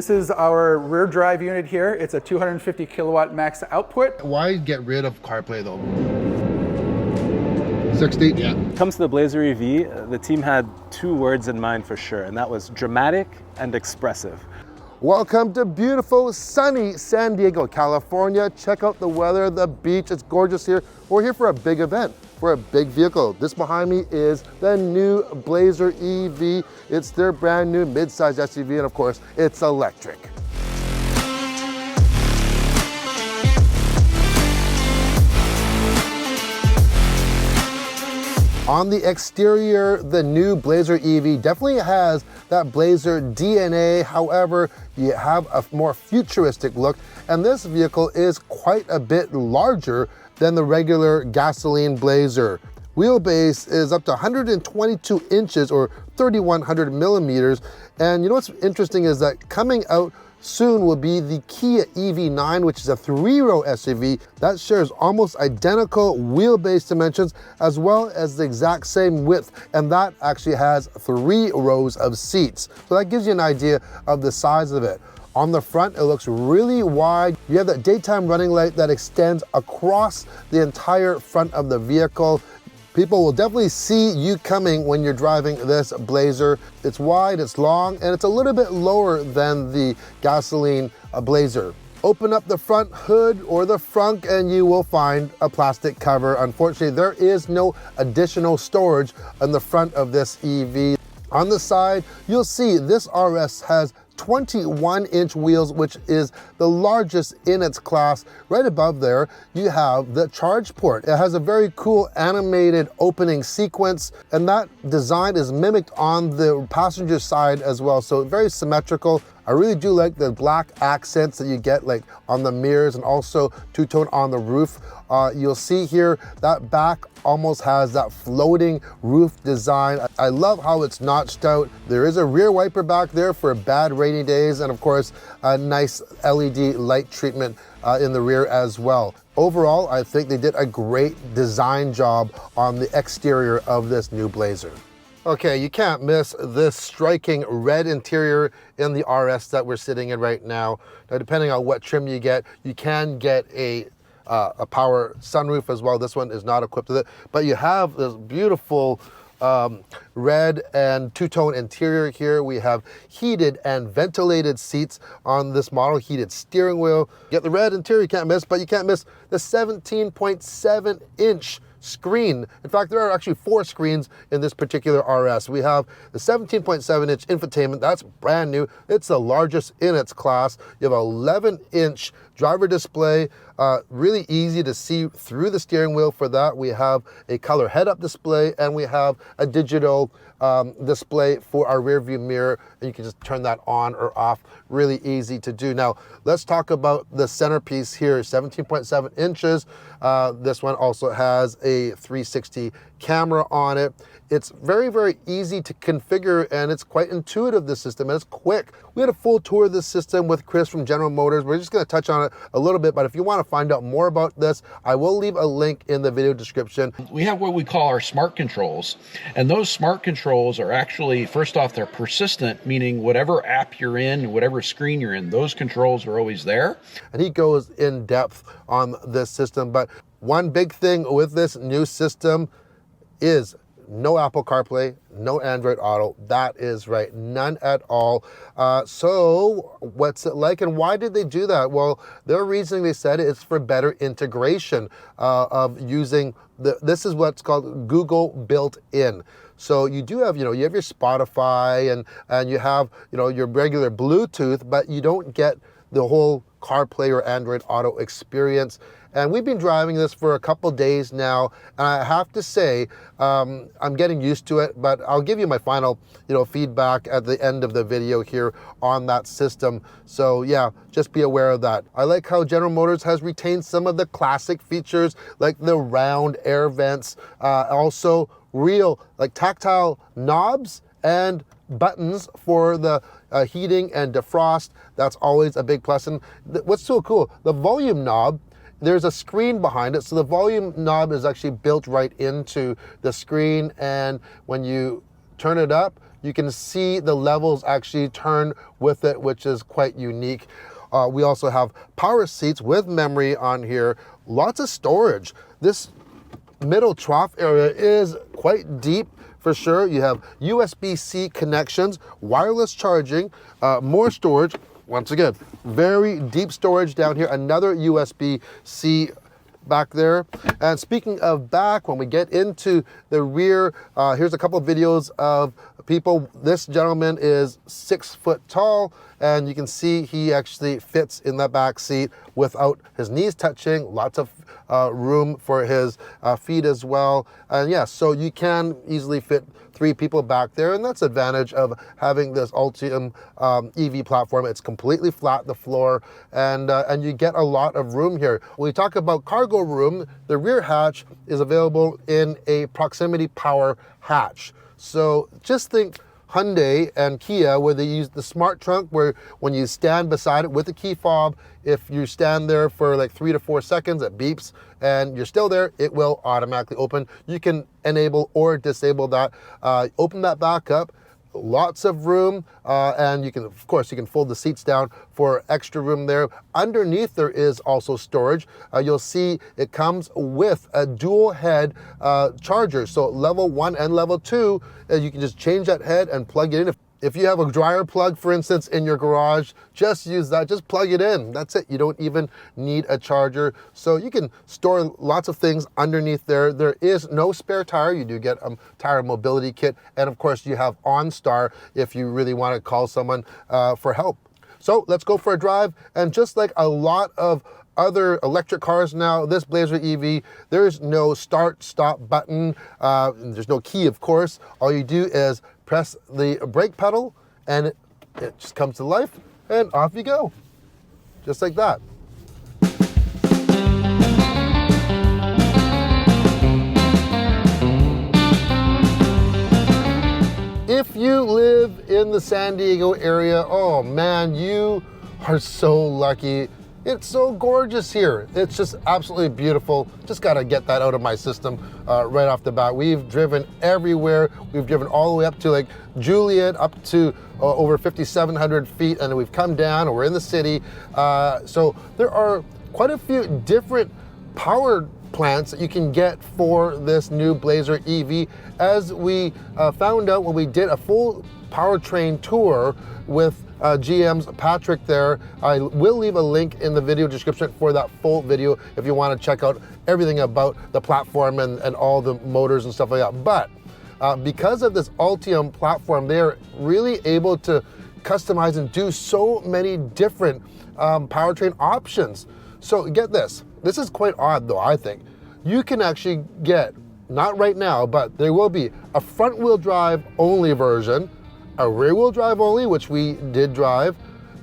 This is our rear drive unit here. It's a 250 kilowatt max output. Why get rid of CarPlay though? 60? Yeah. When it comes to the BLAZER EV, the team had two words in mind for sure, and that was dramatic and expressive. Welcome to beautiful, sunny San Diego, California. Check out the weather, the beach, it's gorgeous here. We're here for a big event, for a big vehicle. This behind me is the new BLAZER EV. It's their brand new mid-size SUV, and of course, it's electric. On the exterior, the new BLAZER EV definitely has that BLAZER DNA. However, you have a more futuristic look, and this vehicle is quite a bit larger than the regular gasoline BLAZER. Wheelbase is up to 122 inches or 3,100 millimeters. And you know what's interesting is that coming out soon will be the Kia EV9, which is a 3-row SUV that shares almost identical wheelbase dimensions as well as the exact same width, and that actually has 3 rows of seats. So that gives you an idea of the size of it. On the front, it looks really wide. You have that daytime running light that extends across the entire front of the vehicle. People will definitely see you coming when you're driving this BLAZER. It's wide, it's long, and it's a little bit lower than the gasoline BLAZER. Open up the front hood or the frunk and you will find a plastic cover. Unfortunately, there is no additional storage on the front of this EV. On the side, you'll see this RS has 21-inch wheels, which is the largest in its class. Right above there, you have the charge port. It has a very cool animated opening sequence, and that design is mimicked on the passenger side as well, so very symmetrical. I really do like the black accents that you get like on the mirrors and also two-tone on the roof. You'll see here that back almost has that floating roof design. I love how it's notched out. There is a rear wiper back there for bad rainy days, and of course a nice LED light treatment in the rear as well. Overall, I think they did a great design job on the exterior of this new BLAZER. Okay, you can't miss this striking red interior in the RS that we're sitting in right now. Now, depending on what trim you get, you can get a power sunroof as well. This one is not equipped with it, but you have this beautiful red and two-tone interior here. We have heated and ventilated seats on this model, heated steering wheel. Get the red interior, you can't miss, but you can't miss the 17.7-inch screen. In fact, there are actually 4 screens in this particular RS. We have the 17.7-inch infotainment, that's brand new. It's the largest in its class. You have an 11-inch driver display, really easy to see through the steering wheel. For that, we have a color head-up display, and we have a digital display for our rear view mirror, and you can just turn that on or off. Really easy to do. Now, let's talk about the centerpiece here, 17.7 inches. This one also has a 360 camera on it. It's very, very easy to configure, and it's quite intuitive, this system, and it's quick. We had a full tour of this system with Chris from General Motors. We're just gonna touch on it a little bit, but if you wanna find out more about this, I will leave a link in the video description. We have what we call our smart controls, and those smart controls are actually, first off, they're persistent, meaning whatever app you're in, whatever screen you're in, those controls are always there. And he goes in depth on this system, but one big thing with this new system is no Apple CarPlay, no Android Auto. That is right, none at all. So what's it like, and why did they do that? Well, their reasoning, they said, is for better integration of using this is what's called Google built-in. So you do have, you have your Spotify and you have, your regular Bluetooth, but you don't get the whole CarPlay or Android Auto experience. And we've been driving this for a couple days now, and I have to say, I'm getting used to it, but I'll give you my final, feedback at the end of the video here on that system. So yeah, just be aware of that. I like how General Motors has retained some of the classic features, like the round air vents, also real, tactile knobs and buttons for the heating and defrost. That's always a big plus. And what's so cool, the volume knob, there's a screen behind it, so the volume knob is actually built right into the screen, and when you turn it up, you can see the levels actually turn with it, which is quite unique. We also have power seats with memory on here, lots of storage. This middle trough area is quite deep for sure. You have USB-C connections, wireless charging, more storage. Once again, very deep storage down here, another USB-C back there. And speaking of back, when we get into the rear, here's a couple of videos of people. This gentleman is 6 foot tall, and you can see he actually fits in the back seat without his knees touching. Lots of room for his feet as well. And yeah, so you can easily fit 3 people back there, and that's the advantage of having this Ultium EV platform. It's completely flat, the floor, and you get a lot of room here. When we talk about cargo room, the rear hatch is available in a proximity power hatch. So just think Hyundai and Kia, where they use the smart trunk, where when you stand beside it with the key fob, if you stand there for like 3 to 4 seconds, it beeps, and you're still there, it will automatically open. You can enable or disable that. Open that back up. Lots of room, and you can, of course, you can fold the seats down for extra room there. Underneath there is also storage. You'll see it comes with a dual head charger. So level 1 and level 2, you can just change that head and plug it in. If you have a dryer plug, for instance, in your garage, just use that, just plug it in. That's it. You don't even need a charger. So you can store lots of things underneath there. There is no spare tire. You do get a tire mobility kit. And of course you have OnStar if you really want to call someone for help. So let's go for a drive. And just like a lot of other electric cars now, this Blazer EV, there's no start stop button. There's no key, of course. All you do is press the brake pedal and it just comes to life, and off you go, just like that. If you live in the San Diego area, oh man, you are so lucky. It's so gorgeous here. It's just absolutely beautiful. Just gotta get that out of my system right off the bat. We've driven everywhere. We've driven all the way up to like Juliet, up to over 5,700 feet, and we've come down, and we're in the city. So there are quite a few different power plants that you can get for this new Blazer EV. As we found out when we did a full powertrain tour with GM's Patrick there. I will leave a link in the video description for that full video if you want to check out everything about the platform and all the motors and stuff like that. But because of this Ultium platform, they're really able to customize and do so many different powertrain options. So get this. This is quite odd though, I think. You can actually get, not right now, but there will be a front wheel drive only version, a rear wheel drive only, which we did drive,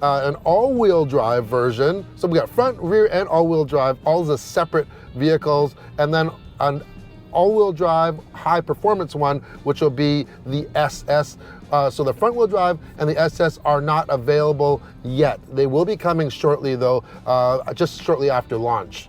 an all-wheel drive version. So we got front, rear, and all-wheel drive, all the separate vehicles, and then an all-wheel drive high performance one, which will be the SS. So the front wheel drive and the SS are not available yet. They will be coming shortly though, just shortly after launch.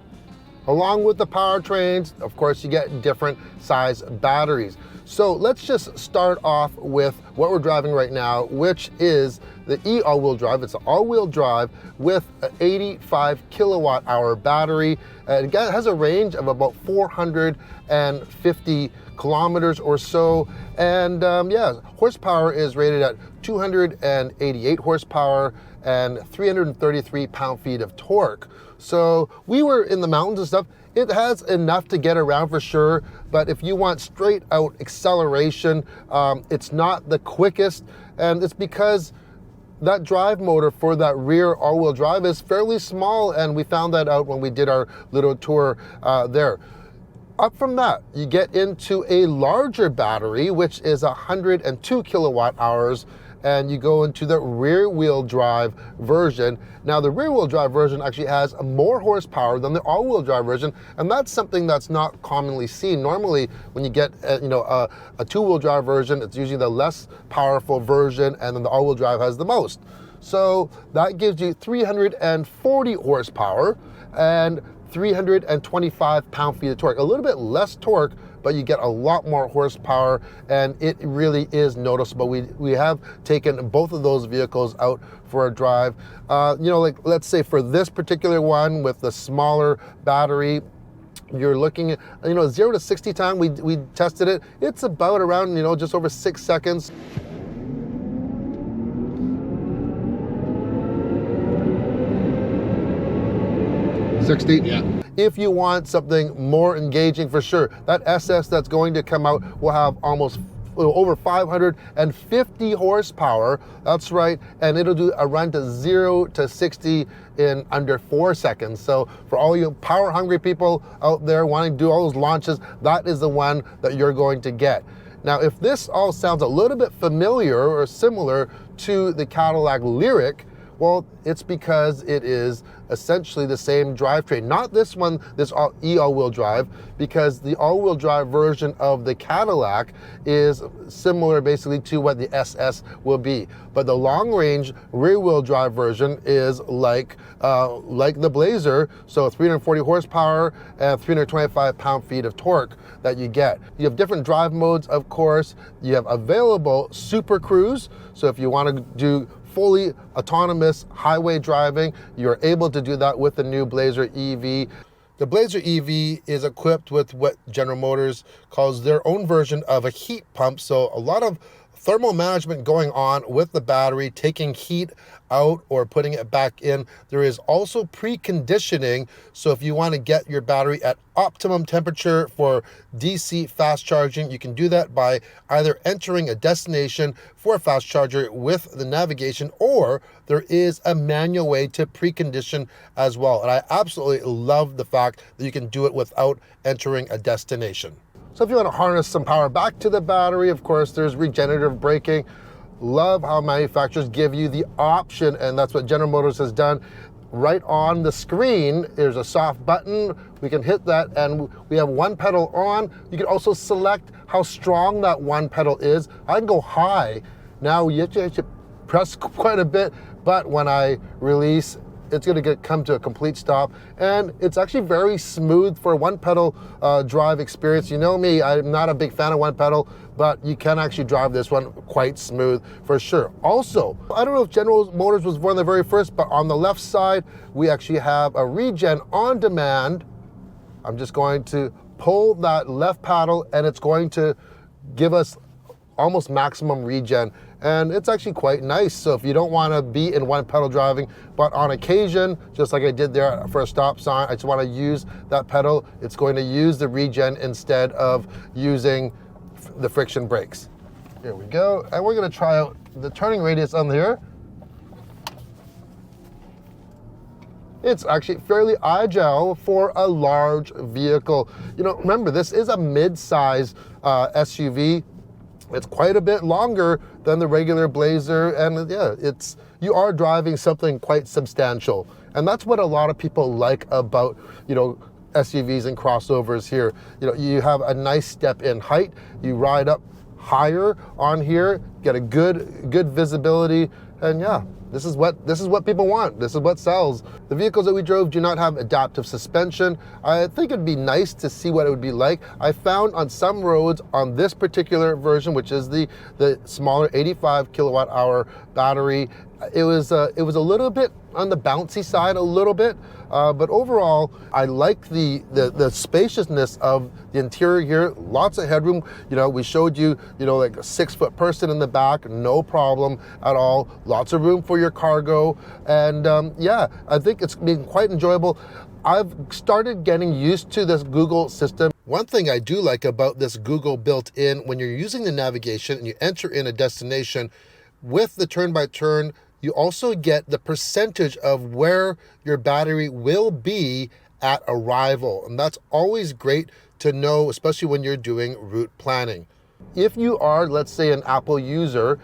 Along with the powertrains, of course, you get different size batteries. So let's just start off with what we're driving right now, which is the all-wheel drive. It's an all-wheel drive with an 85 kilowatt hour battery. It has a range of about 450 kilometers or so. And yeah, horsepower is rated at 288 horsepower and 333 pound-feet of torque. So we were in the mountains and stuff. It has enough to get around for sure, but if you want straight out acceleration, it's not the quickest, and it's because that drive motor for that rear all-wheel drive is fairly small, and we found that out when we did our little tour there. Up from that, you get into a larger battery, which is 102 kilowatt hours, and you go into the rear wheel drive version. Now the rear wheel drive version actually has more horsepower than the all wheel drive version, and that's something that's not commonly seen. Normally when you get a 2-wheel drive version, it's usually the less powerful version, and then the all wheel drive has the most. So that gives you 340 horsepower and 325 pound-feet of torque. A little bit less torque, but you get a lot more horsepower, and it really is noticeable. We have taken both of those vehicles out for a drive. You know, like let's say for this particular one with the smaller battery, you're looking at, you know, 0 to 60 time, we tested it. It's about around, you know, just over 6 seconds. Yeah. If you want something more engaging, for sure, that SS that's going to come out will have almost over 550 horsepower. That's right, and it'll do a run to 0 to 60 in under 4 seconds. So for all you power hungry people out there wanting to do all those launches, that is the one that you're going to get. Now, if this all sounds a little bit familiar or similar to the Cadillac Lyriq, well, it's because it is essentially the same drivetrain. Not this one, this all-wheel drive, because the all-wheel drive version of the Cadillac is similar basically to what the SS will be. But the long-range rear-wheel drive version is like the Blazer, so 340 horsepower and 325 pound-feet of torque that you get. You have different drive modes, of course. You have available Super Cruise, so if you want to do fully autonomous highway driving, you're able to do that with the new BLAZER EV. The BLAZER EV is equipped with what General Motors calls their own version of a heat pump, so a lot of thermal management going on with the battery, taking heat out or putting it back in. There is also preconditioning, so if you want to get your battery at optimum temperature for DC fast charging, you can do that by either entering a destination for a fast charger with the navigation, or there is a manual way to precondition as well. And I absolutely love the fact that you can do it without entering a destination. So if you want to harness some power back to the battery, of course, there's regenerative braking. Love how manufacturers give you the option, and that's what General Motors has done. Right on the screen, there's a soft button. We can hit that, and we have one pedal on. You can also select how strong that one pedal is. I can go high. Now you have to press quite a bit, but when I release, it's going to come to a complete stop, and it's actually very smooth for a one pedal drive experience. You know me, I'm not a big fan of one pedal, but you can actually drive this one quite smooth for sure. Also, I don't know if General Motors was one of the very first, but on the left side, we actually have a regen on demand. I'm just going to pull that left paddle, and it's going to give us almost maximum regen. And it's actually quite nice. So if you don't want to be in one pedal driving, but on occasion, just like I did there for a stop sign, I just want to use that pedal, it's going to use the regen instead of using the friction brakes. Here we go. And we're going to try out the turning radius on here. It's actually fairly agile for a large vehicle. You know, remember, this is a mid-size SUV. It's quite a bit longer than the regular BLAZER, and yeah, you are driving something quite substantial. And that's what a lot of people like about, you know, SUVs and crossovers here. You know, you have a nice step in height, you ride up higher on here, get a good visibility, and yeah, this is what people want. This is what sells. The vehicles that we drove do not have adaptive suspension. I think it'd be nice to see what it would be like. I found on some roads on this particular version, which is the smaller 85 kilowatt hour battery, it was a little bit on the bouncy side, a little bit, but overall, I like the spaciousness of the interior here. Lots of headroom. You know, we showed you, you know, like a 6-foot person in the back, no problem at all. Lots of room for your cargo, and yeah, I think it's been quite enjoyable. I've started getting used to this Google system. One thing I do like about this Google built-in, when you're using the navigation and you enter in a destination, with the turn-by-turn, you also get the percentage of where your battery will be at arrival. And that's always great to know, especially when you're doing route planning. If you are, let's say, an Apple user,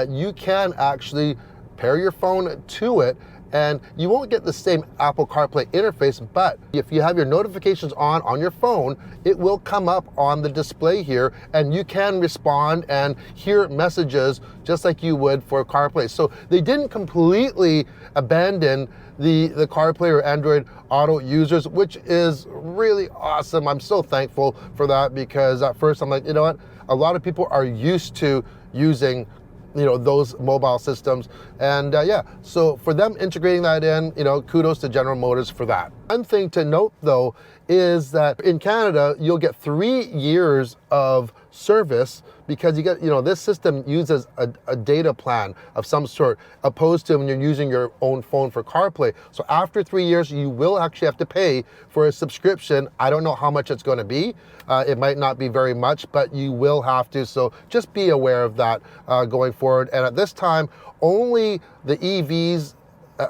you can actually pair your phone to it and you won't get the same Apple CarPlay interface, but if you have your notifications on your phone, it will come up on the display here, and you can respond and hear messages just like you would for CarPlay. So they didn't completely abandon the CarPlay or Android Auto users, which is really awesome. I'm so thankful for that, because at first I'm like, you know what, a lot of people are used to using those mobile systems, and yeah, so for them integrating that in, kudos to General Motors for that. One thing to note though is that in Canada you'll get 3 years of service, because you get, this system uses a data plan of some sort, opposed to when you're using your own phone for CarPlay. So after 3 years, you will actually have to pay for a subscription. I don't know how much it's going to be. It might not be very much, but you will have to. So just be aware of that going forward. And at this time, only the EVs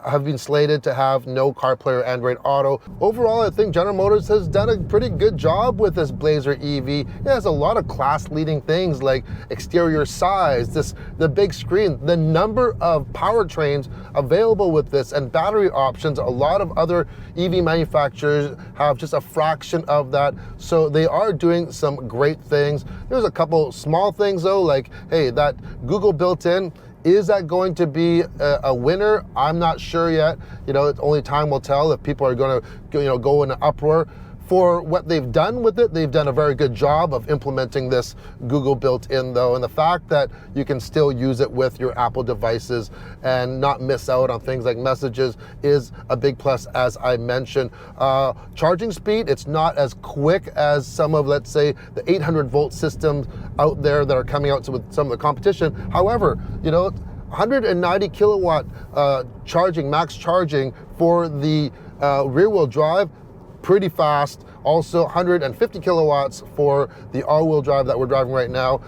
have been slated to have no CarPlay or Android Auto. Overall, I think General Motors has done a pretty good job with this BLAZER EV. It has a lot of class-leading things like exterior size, the big screen, the number of powertrains available with this, and battery options. A lot of other EV manufacturers have just a fraction of that, so they are doing some great things. There's a couple small things though, like, hey, that Google built-in, is that going to be a winner? I'm not sure yet. It's only time will tell if people are going to go in an uproar. For what they've done with it, they've done a very good job of implementing this Google built-in though, and the fact that you can still use it with your Apple devices and not miss out on things like messages is a big plus, as I mentioned. Charging speed, it's not as quick as some of, let's say, the 800-volt systems out there that are coming out with some of the competition. However, 190 kilowatt max charging for the rear-wheel drive, pretty fast. Also 150 kilowatts for the all-wheel drive that we're driving right now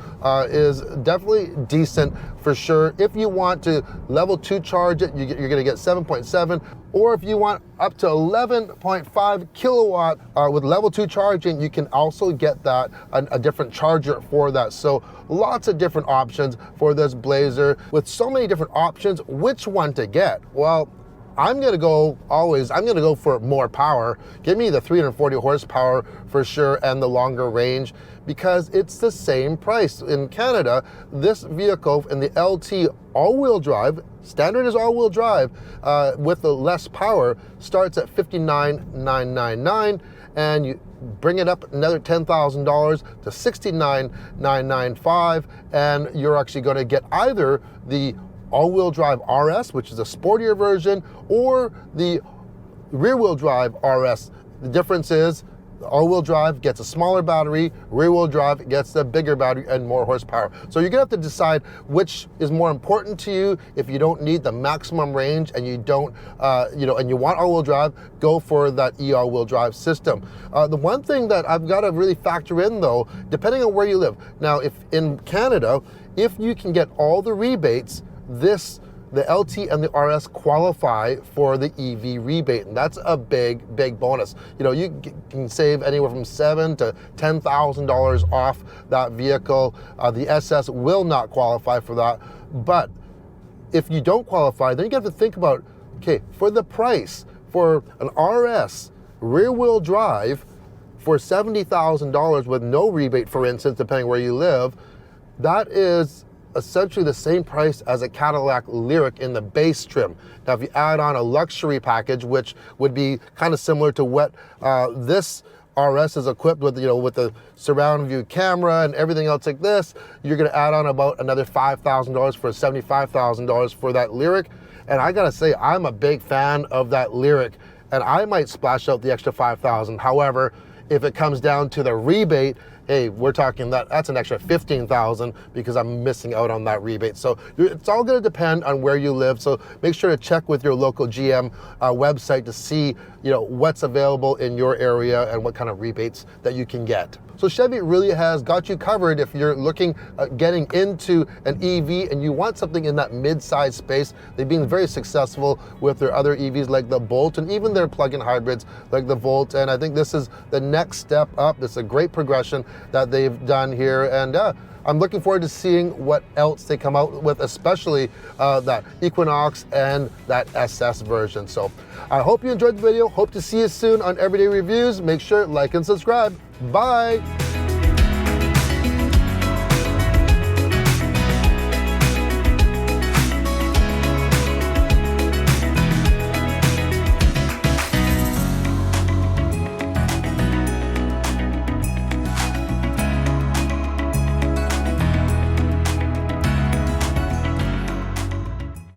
is definitely decent for sure. If you want to level 2 charge it, you're going to get 7.7, or if you want up to 11.5 kilowatt with level 2 charging, you can also get that a different charger for that. So lots of different options for this BLAZER. With so many different options, which one to get? Well, I'm gonna go for more power. Give me the 340 horsepower for sure, and the longer range, because it's the same price. In Canada, this vehicle in the LT all-wheel drive, standard is all-wheel drive, with the less power, starts at $59,999, and you bring it up another $10,000 to $69,995, and you're actually gonna get either the all-wheel drive RS, which is a sportier version, or the rear-wheel drive RS. The difference is the all-wheel drive gets a smaller battery, rear-wheel drive gets a bigger battery and more horsepower. So you're gonna have to decide which is more important to you. If you don't need the maximum range and you don't, and you want all-wheel drive, go for that all-wheel drive system. The one thing that I've got to really factor in though, depending on where you live. Now, if in Canada, if you can get all the rebates, the LT and the RS qualify for the EV rebate, and that's a big bonus. You can save anywhere from $7,000 to $10,000 off that vehicle. The SS will not qualify for that, but if you don't qualify, then you have to think about, okay, for the price for an RS rear-wheel drive for $70,000 with no rebate, for instance, depending where you live, that is essentially the same price as a Cadillac Lyriq in the base trim. Now, if you add on a luxury package, which would be kind of similar to what this RS is equipped with, with the surround view camera and everything else like this, you're going to add on about another $5,000 for $75,000 for that Lyriq. And I got to say, I'm a big fan of that Lyriq, and I might splash out the extra $5,000. However, if it comes down to the rebate, hey, we're talking that's an extra $15,000 because I'm missing out on that rebate. So it's all going to depend on where you live. So make sure to check with your local GM website to see what's available in your area and what kind of rebates that you can get. So Chevy really has got you covered if you're looking at getting into an EV and you want something in that mid-size space. They've been very successful with their other EVs like the Bolt and even their plug-in hybrids like the Volt. And I think this is the next step up. It's a great progression that they've done here. And I'm looking forward to seeing what else they come out with, especially that Equinox and that SS version. So I hope you enjoyed the video. Hope to see you soon on Everyday Reviews. Make sure like and subscribe. Bye.